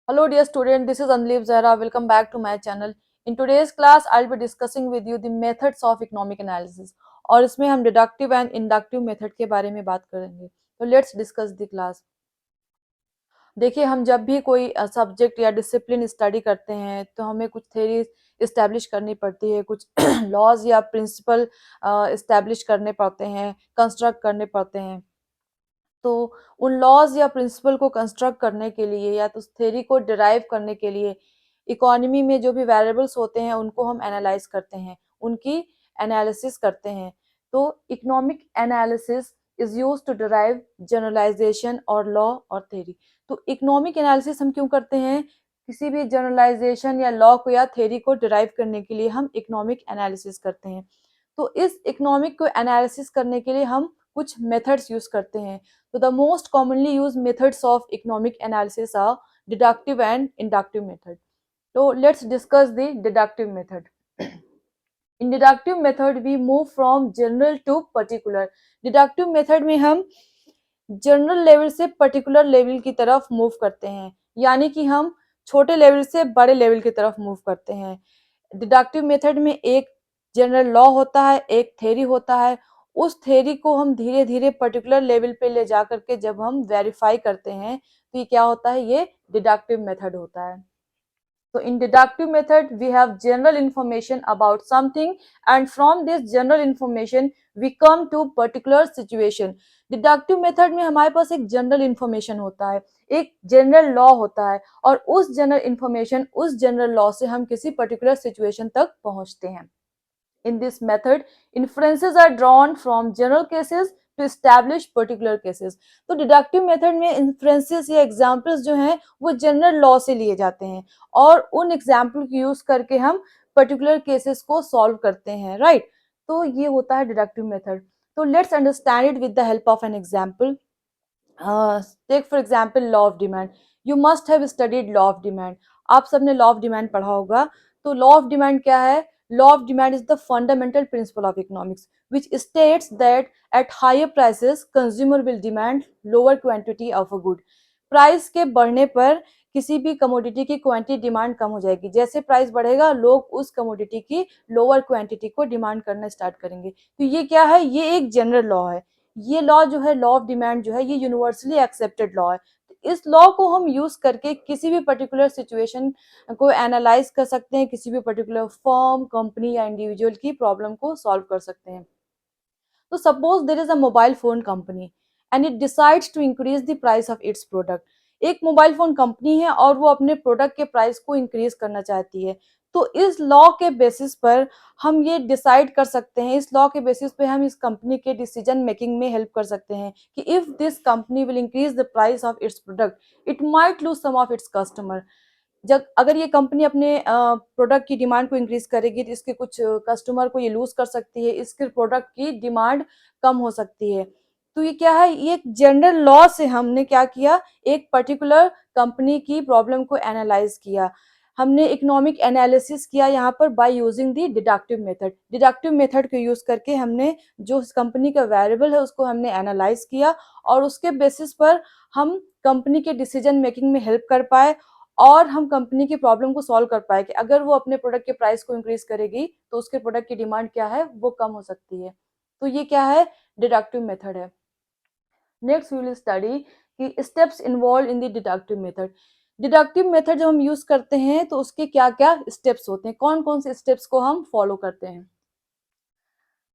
Hello dear student, this is Anleep Zahra. Welcome back to my channel. In today's class, I'll be discussing with you the methods of economic analysis. और इसमें हम deductive and inductive method के बारे में बात करेंगे. तो let's discuss the class. देखिए, हम जब भी कोई सब्जेक्ट या डिसिप्लिन स्टडी करते हैं तो हमें कुछ थेरी इस्टेब्लिश करनी पड़ती है, कुछ लॉज या प्रिंसिपल इस्टेब्लिश करने पड़ते हैं, कंस्ट्रक्ट करने पड़ते हैं. तो उन लॉज या प्रिंसिपल को कंस्ट्रक्ट करने के लिए या तो उस थ्योरी को डिराइव करने के लिए इकोनॉमी में जो भी वेरिएबल्स होते हैं उनको हम एनालाइज करते हैं, उनकी एनालिसिस करते हैं. तो economic analysis is use to derive generalization और लॉ और थ्योरी. तो इकोनॉमिक एनालिसिस हम क्यों करते हैं? किसी भी जनरलाइजेशन या लॉ को या थ्योरी को डिराइव करने के लिए हम इकोनॉमिक एनालिसिस करते हैं. तो इस इकोनॉमिक को एनालिसिस करने के लिए हम कुछ मेथड्स यूज करते हैं. तो the most commonly used methods of economic analysis are deductive and inductive method. So let's discuss the deductive method. In deductive method we move from general to particular. Deductive method में हम general level से particular level की तरफ move करते हैं, यानी कि हम छोटे लेवल से बड़े लेवल की तरफ मूव करते हैं. डिडक्टिव मेथड में एक जनरल लॉ होता है, एक थ्योरी होता है. उस थ्योरी को हम धीरे धीरे पर्टिकुलर लेवल पे ले जा करके जब हम वेरीफाई करते हैं तो ये क्या होता है? ये डिडक्टिव मेथड होता है. So in deductive method, we have general information about something, and from this general information, we come to particular situation. Deductive method में हमारे पास एक general information होता है, एक general law होता है, और उस general information, उस general law से हम किसी particular situation तक पहुंचते हैं. In this method, inferences are drawn from general cases to establish particular cases. तो डिडक्टिव मेथड में इन्फ्रेंसेस या एग्जाम्पल्स जो हैं वो जनरल लॉ से लिए जाते हैं और उन एग्जाम्पल को यूज करके हम पर्टिकुलर केसेस को सॉल्व करते हैं, राइट. तो ये होता है डिडक्टिव मेथड. तो let's understand it with the help of an example. Take for example law of demand. You must have studied law of demand. आप सबने लॉ ऑफ डिमांड पढ़ा होगा. तो लॉ ऑफ डिमांड क्या है? Law of demand is the fundamental principle of economics, which states that at higher prices, consumer will demand lower quantity of a good. Price के बढ़ने पर किसी भी कमोडिटी की क्वांटिटी डिमांड कम हो जाएगी. जैसे प्राइस बढ़ेगा, लोग उस कमोडिटी की लोअर क्वांटिटी को डिमांड करना स्टार्ट करेंगे. तो ये क्या है? ये एक जनरल लॉ है. ये लॉ जो है, लॉ ऑफ डिमांड जो है, ये यूनिवर्सली एक्सेप्टेड लॉ है. इस लॉ को हम यूज करके किसी भी पर्टिकुलर सिचुएशन को एनालाइज कर सकते हैं, किसी भी पर्टिकुलर फर्म, कंपनी या इंडिविजुअल की प्रॉब्लम को सॉल्व कर सकते हैं. तो suppose there is a mobile phone company and it decides to increase the price of its product. एक मोबाइल फोन कंपनी है और वो अपने प्रोडक्ट के प्राइस को इंक्रीज करना चाहती है. तो इस लॉ के बेसिस पर हम ये डिसाइड कर सकते हैं, इस लॉ के बेसिस पे हम इस कंपनी के डिसीजन मेकिंग में हेल्प कर सकते हैं कि if this company will increase the price of its product it might lose some of its customer. जब अगर ये कंपनी अपने प्रोडक्ट की डिमांड को इंक्रीज करेगी तो इसके कुछ कस्टमर को ये लूज कर सकती है, इसके प्रोडक्ट की डिमांड कम हो सकती है. तो ये क्या है? ये एक जनरल लॉ से हमने क्या किया? एक पर्टिकुलर कंपनी की प्रॉब्लम को एनालाइज किया. हमने इकोनॉमिक एनालिसिस किया यहाँ पर by using the deductive method. Deductive method को यूज करके हमने जो उस कंपनी का वेरिएबल है उसको हमने एनालाइज किया और उसके बेसिस पर हम कंपनी के डिसीजन मेकिंग में हेल्प कर पाए और हम कंपनी की प्रॉब्लम को सॉल्व कर पाए कि अगर वो अपने प्रोडक्ट के प्राइस को इंक्रीज करेगी तो उसके प्रोडक्ट की डिमांड क्या है? वो कम हो सकती है. तो ये क्या है? डिडक्टिव मेथड है. नेक्स्ट वी विल स्टडी कि steps involve in the deductive method. Deductive method जब हम यूज करते हैं तो उसके क्या क्या स्टेप्स होते हैं, कौन कौन से स्टेप्स को हम फॉलो करते हैं.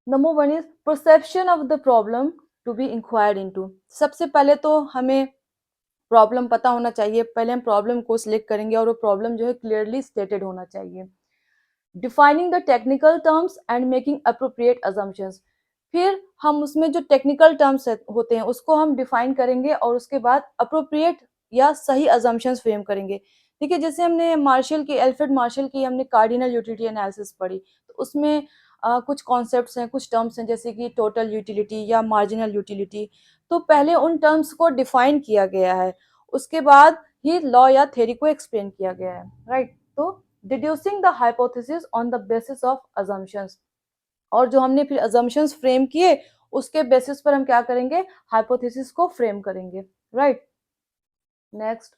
Number one is perception of the problem to be inquired into. सबसे पहले तो हमें प्रॉब्लम पता होना चाहिए. पहले हम प्रॉब्लम को सिलेक्ट करेंगे और वो प्रॉब्लम जो है क्लियरली स्टेटेड होना चाहिए. Defining the technical terms and making appropriate assumptions. फिर हम उसमें जो टेक्निकल टर्म्स होते हैं उसको हम डिफाइन करेंगे और उसके बाद अप्रोप्रिएट या सही अजम्पशंस फ्रेम करेंगे. ठीक है, जैसे हमने मार्शल की, एल्फ्रेड मार्शल की हमने कार्डिनल यूटिलिटी एनालिसिस पढ़ी. तो उसमें कुछ कॉन्सेप्ट्स हैं, कुछ टर्म्स हैं जैसे कि टोटल यूटिलिटी या मार्जिनल यूटिलिटी. तो पहले उन टर्म्स को डिफाइन किया गया है, उसके बाद ही लॉ या थ्योरी को एक्सप्लेन किया गया है, राइट. तो deducing the hypothesis on the basis of assumptions. और जो हमने फिर अजम्पशंस फ्रेम किए उसके बेसिस पर हम क्या करेंगे? हाइपोथेसिस को फ्रेम करेंगे, right. Next,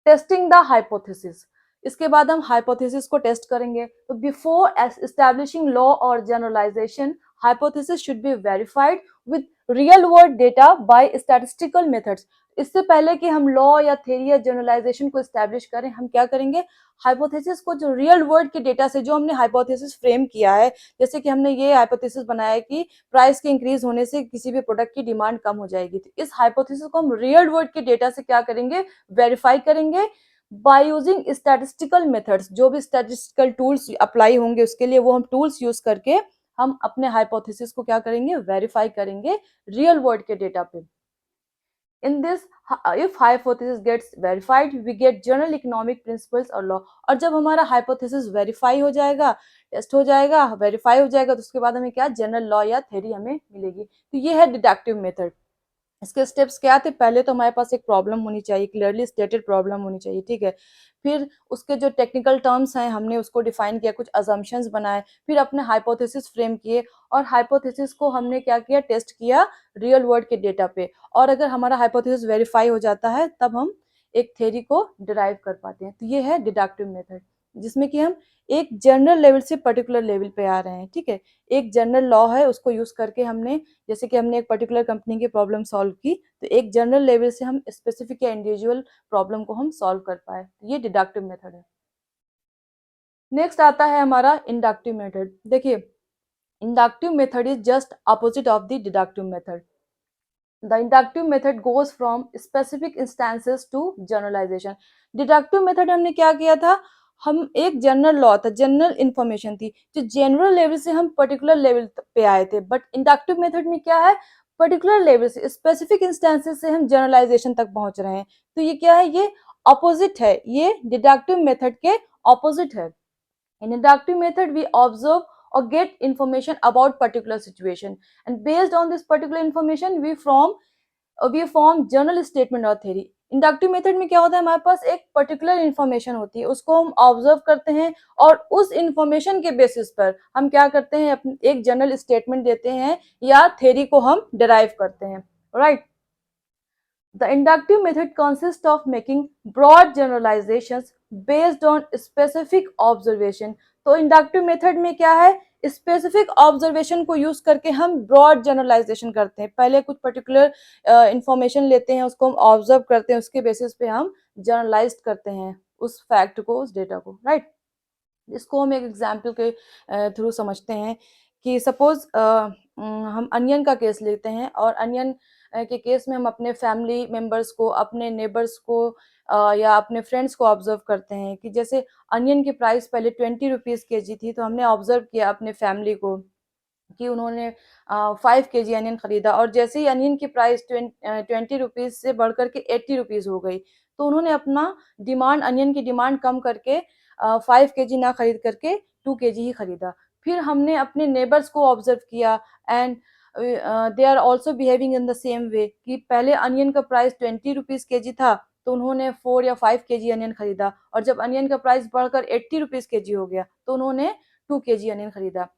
testing the hypothesis, इसके बाद हम हाइपोथेसिस को टेस्ट करेंगे। तो बिफोर एस्टैब्लिशिंग लॉ और generalization, hypothesis should be verified with real world data by statistical methods. इससे पहले कि हम लॉ या थ्योरी या जनरलाइजेशन को एस्टैब्लिश करें, हम क्या करेंगे, हाइपोथेसिस को जो रियल वर्ल्ड के डेटा से जो हमने हाइपोथेसिस फ्रेम किया है, जैसे कि हमने ये हाइपोथेसिस बनाया है कि प्राइस के इंक्रीज होने से किसी भी प्रोडक्ट की डिमांड कम हो जाएगी, तो इस हाइपोथेसिस को हम रियल वर्ल्ड के डेटा से क्या करेंगे, वेरीफाई करेंगे बाय यूजिंग स्टैटिस्टिकल मेथड्स। जो भी स्टैटिस्टिकल टूल्स अप्लाई होंगे उसके लिए वो हम टूल्स यूज करके हम अपने हाइपोथेसिस को क्या करेंगे, वेरीफाई करेंगे रियल वर्ल्ड के डेटा पे। In this, if hypothesis gets verified we get general economic principles और law। और जब हमारा हाइपोथेसिस वेरीफाई हो जाएगा, टेस्ट हो जाएगा, वेरीफाई हो जाएगा, तो उसके बाद हमें क्या, जनरल लॉ या थ्योरी हमें मिलेगी। तो ये है डिडक्टिव मेथड। इसके स्टेप्स क्या थे, पहले तो हमारे पास एक प्रॉब्लम होनी चाहिए, क्लियरली स्टेटेड प्रॉब्लम होनी चाहिए, ठीक है। फिर उसके जो टेक्निकल टर्म्स हैं हमने उसको डिफाइन किया, कुछ अजम्पशंस बनाए, फिर अपने हाइपोथेसिस फ्रेम किए, और हाइपोथेसिस को हमने क्या किया, टेस्ट किया रियल वर्ल्ड के डेटा पे। और अगर हमारा हाइपोथेसिस वेरीफाई हो जाता है तब हम एक थ्योरी को डिराइव कर पाते हैं। तो ये है डिडक्टिव मेथड, जिसमें कि हम एक जनरल लेवल से पर्टिकुलर लेवल पे आ रहे हैं, ठीक है। एक जनरल लॉ है, उसको यूज करके हमने, जैसे कि हमने एक पर्टिकुलर कंपनी की प्रॉब्लम सॉल्व की, तो एक जनरल लेवल से हम स्पेसिफिक या इंडिविजुअल प्रॉब्लम को हम सॉल्व कर पाए, ये डिडक्टिव मेथड है। नेक्स्ट आता है हमारा इंडक्टिव मेथड। देखिए, inductive method is just opposite of the deductive method. The inductive method goes from specific instances to generalization। Deductive method हमने क्या किया था, हम एक जनरल लॉ था, जनरल इंफॉर्मेशन थी, जो जनरल लेवल से हम पर्टिकुलर लेवल पे आए थे। बट इंडक्टिव मेथड में क्या है, पर्टिकुलर लेवल से, स्पेसिफिक इंस्टेंसेस से हम जनरलाइजेशन तक पहुंच रहे हैं। तो ये क्या है, ये ऑपोजिट है, ये डिडक्टिव मेथड के ऑपोजिट है। In inductive method, we observe or get information about particular situation, and based on this particular information, we form general statement और theory। इंडक्टिव मेथड में क्या होता है, हमारे पास एक पर्टिकुलर इंफॉर्मेशन होती है, उसको हम ऑब्जर्व करते हैं, और उस इंफॉर्मेशन के बेसिस पर हम क्या करते हैं, एक जनरल स्टेटमेंट देते हैं या थ्योरी को हम डिराइव करते हैं, right. The inductive method consists of making broad generalizations based on specific observation। तो इंडक्टिव मेथड में क्या है, स्पेसिफिक ऑब्जर्वेशन को यूज करके हम ब्रॉड जनरलाइजेशन करते हैं। पहले कुछ पर्टिकुलर इंफॉर्मेशन लेते हैं, उसको हम ऑब्जर्व करते हैं, उसके बेसिस पे हम जनरलाइज करते हैं उस फैक्ट को, उस डेटा को, राइट। इसको हम एक एग्जाम्पल के थ्रू समझते हैं कि सपोज हम अनियन का केस लेते हैं, और अनियन के केस में हम अपने फैमिली मेंबर्स को, अपने नेबर्स को या अपने फ्रेंड्स को ऑब्जर्व करते हैं कि जैसे अनियन की प्राइस पहले 20 रुपीज़ kg थी, तो हमने ऑब्जर्व किया अपने फैमिली को कि उन्होंने 5 kg अनियन खरीदा, और जैसे ही अनियन की प्राइस 20 रुपीज़ से बढ़कर के 80 रुपीज़ हो गई, तो उन्होंने अपना डिमांड, अनियन की डिमांड कम करके 5 kg ना खरीद करके 2 kg ही खरीदा। फिर हमने अपने नेबर्स को ऑब्जर्व किया, and they are also behaving in the same way, कि पहले अनियन का प्राइस 20 रुपीज़ kg था, तो उन्होंने 4 या 5 kg अनियन खरीदा, और जब अनियन का प्राइस बढ़कर 80 रुपीज़ kg हो गया, तो उन्होंने 2 kg अनियन खरीदा।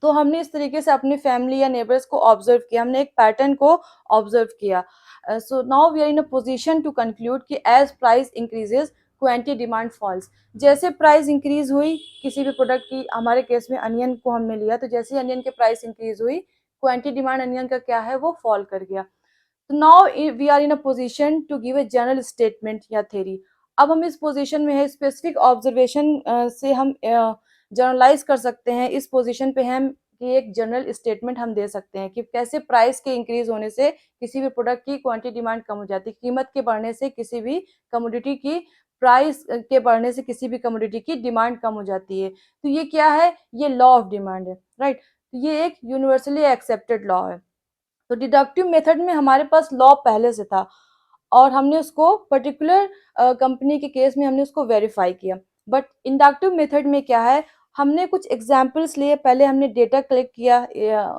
तो हमने इस तरीके से अपनी फैमिली या नेबर्स को ऑब्जर्व किया, हमने एक पैटर्न को ऑब्जर्व किया। So now we are in a position to conclude कि as price increases quantity demand falls. जैसे प्राइस इंक्रीज हुई किसी भी प्रोडक्ट की, हमारे केस में अनियन को हमने लिया, तो जैसे ही अनियन की प्राइस इंक्रीज हुई, क्वांटिटी डिमांड अनियन का क्या है, वो फॉल कर गया। तो now we are in a position to give a general statement या थ्योरी। अब हम इस पोजीशन में है, स्पेसिफिक ऑब्जर्वेशन से हम जनरलाइज कर सकते हैं, इस पोजीशन पे हम कि एक जनरल स्टेटमेंट हम दे सकते हैं कि कैसे प्राइस के इंक्रीज होने से किसी भी प्रोडक्ट की क्वांटिटी डिमांड कम हो जाती है, कीमत के बढ़ने से किसी भी कमोडिटी की, प्राइस के बढ़ने से किसी भी कमोडिटी की डिमांड कम हो जाती है। तो ये क्या है, ये लॉ ऑफ डिमांड है, राइट। ये एक यूनिवर्सली एक्सेप्टेड लॉ है। तो डिडक्टिव मेथड में हमारे पास लॉ पहले से था, और हमने उसको पर्टिकुलर कंपनी के केस में हमने उसको वेरीफाई किया। बट इंडक्टिव मेथड में क्या है, हमने कुछ एग्जाम्पल्स लिए, पहले हमने डेटा कलेक्ट किया,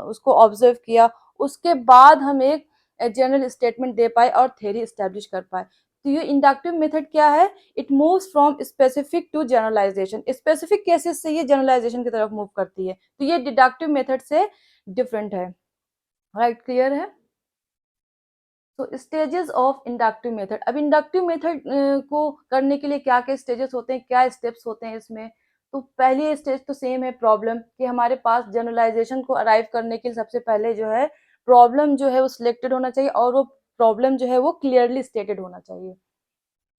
उसको ऑब्जर्व किया, उसके बाद हम एक जनरल स्टेटमेंट दे पाए और थ्योरी एस्टेब्लिश कर पाए। तो ये इंडक्टिव मेथड क्या है, it moves from specific to generalization. Specific cases से ये जनरलाइजेशन की तरफ मूव करती है, तो ये डिडक्टिव मेथड से डिफरेंट है, राइट। क्लियर है। तो स्टेजेस ऑफ इंडक्टिव मेथड, अब इंडक्टिव मेथड को करने के लिए क्या क्या स्टेजेस होते हैं, क्या स्टेप्स होते हैं इसमें। तो पहली स्टेज तो सेम है प्रॉब्लम, कि हमारे पास जनरलाइजेशन को अराइव करने के लिए सबसे पहले जो है प्रॉब्लम जो है वो सिलेक्टेड होना चाहिए, और वो प्रॉब्लम जो है वो क्लियरली स्टेटेड होना चाहिए।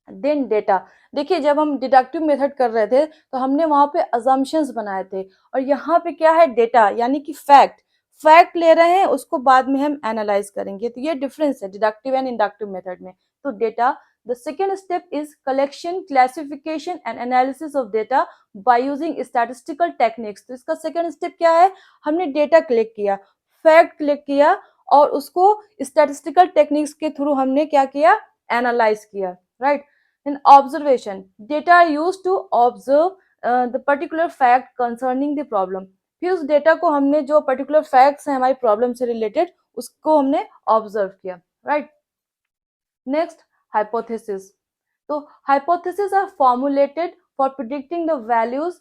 देन डेटा, देखिए जब हम डिडक्टिव मेथड कर रहे थे तो हमने वहां पे अजम्पशंस बनाए थे, और यहाँ पे क्या है डेटा, यानी कि फैक्ट, फैक्ट ले रहे हैं, उसको बाद में हम एनालाइज करेंगे। तो ये डिफरेंस है डिडक्टिव एंड इंडक्टिव मेथड में। तो data, the second step is collection, classification and analysis of data by using statistical techniques. तो इसका सेकेंड स्टेप क्या है, हमने डेटा कलेक्ट किया, फैक्ट कलेक्ट किया, और उसको स्टैटिस्टिकल टेक्निक्स के थ्रू हमने क्या किया, एनालाइज किया, right. In observation, data are used to observe the particular fact concerning the problem. फिर उस डेटा को हमने, जो पर्टिकुलर फैक्ट्स हैं हमारी प्रॉब्लम से रिलेटेड, उसको हमने ऑब्जर्व किया, राइट। Next, hypothesis. तो hypothesis are formulated for predicting the values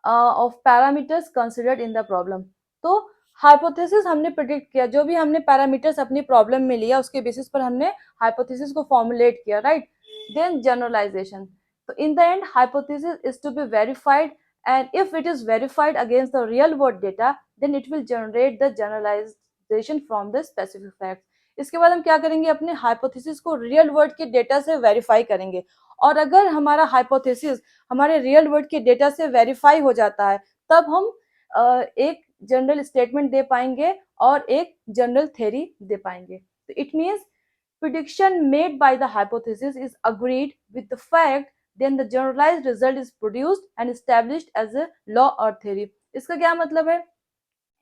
of parameters considered in the problem. तो हाइपोथेसिस हमने प्रिडिक्ट किया, जो भी हमने पैरामीटर्स अपनी प्रॉब्लम में लिया उसके बेसिस पर हमने हाइपोथेसिस को फॉर्मुलेट किया, right. Then generalization. So in the end, hypothesis is to be verified, and if it is verified against the real world data, then it will generate the generalization from the specific facts. इसके बाद हम क्या करेंगे, अपने hypothesis को real world के data से verify करेंगे, और अगर हमारा हाइपोथेसिस हमारे रियल वर्ल्ड के डेटा से वेरीफाई हो जाता है, तब हम एक जनरल स्टेटमेंट दे पाएंगे और एक जनरल थ्योरी दे पाएंगे। तो it means prediction made by the hypothesis is agreed with the fact, then the generalized result is produced and established as a law or theory. इसका क्या मतलब है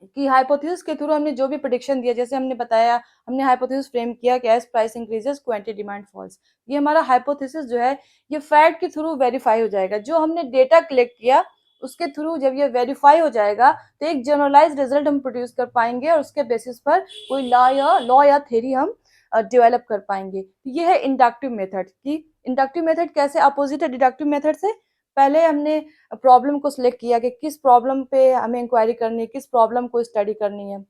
कि हाइपोथेसिस के थ्रू हमने जो भी प्रेडिक्शन दिया, जैसे हमने बताया, हमने हाइपोथेसिस फ्रेम किया कि as price increases quantity demand falls, ये हमारा हाइपोथेसिस जो है ये फैक्ट के थ्रू वेरीफाई हो जाएगा। जो हमने डेटा कलेक्ट किया उसके थ्रू जब ये वेरीफाई हो जाएगा तो एक जनरलाइज रिजल्ट हम प्रोड्यूस कर पाएंगे, और उसके बेसिस पर कोई लॉ या थ्योरी हम डेवलप कर पाएंगे। ये है इंडक्टिव मेथड की। इंडक्टिव मेथड कैसे अपोजिट है डिडक्टिव मेथड से, पहले हमने प्रॉब्लम को सिलेक्ट किया कि किस प्रॉब्लम पे हमें इंक्वायरी करनी है, किस प्रॉब्लम को स्टडी करनी है,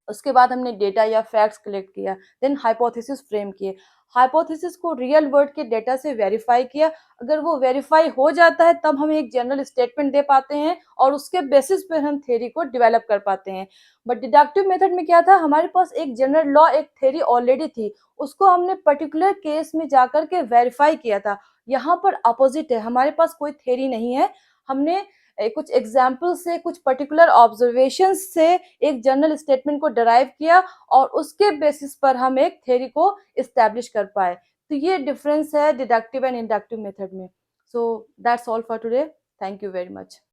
उसके बाद हमने डेटा या फैक्ट्स कलेक्ट किया, देन हाइपोथेसिस फ्रेम किए, हाइपोथेसिस को रियल वर्ल्ड के डेटा से वेरीफाई किया, अगर वो वेरीफाई हो जाता है तब हम एक जनरल स्टेटमेंट दे पाते हैं, और उसके बेसिस पर हम थ्योरी को डेवलप कर पाते हैं। बट डिडक्टिव मेथड में क्या था, हमारे पास एक जनरल लॉ, एक थ्योरी ऑलरेडी थी, उसको हमने पर्टिकुलर केस में जाकर के वेरीफाई किया था। यहाँ पर अपोजिट है, हमारे पास कोई थ्योरी नहीं है, हमने कुछ एग्जाम्पल से, कुछ पर्टिकुलर ऑब्जर्वेशन से एक जनरल स्टेटमेंट को डराइव किया, और उसके बेसिस पर हम एक थ्योरी को इस्टेब्लिश कर पाए। तो ये डिफरेंस है डिडक्टिव एंड इंडक्टिव मेथड में। So that's all for today, thank you very much.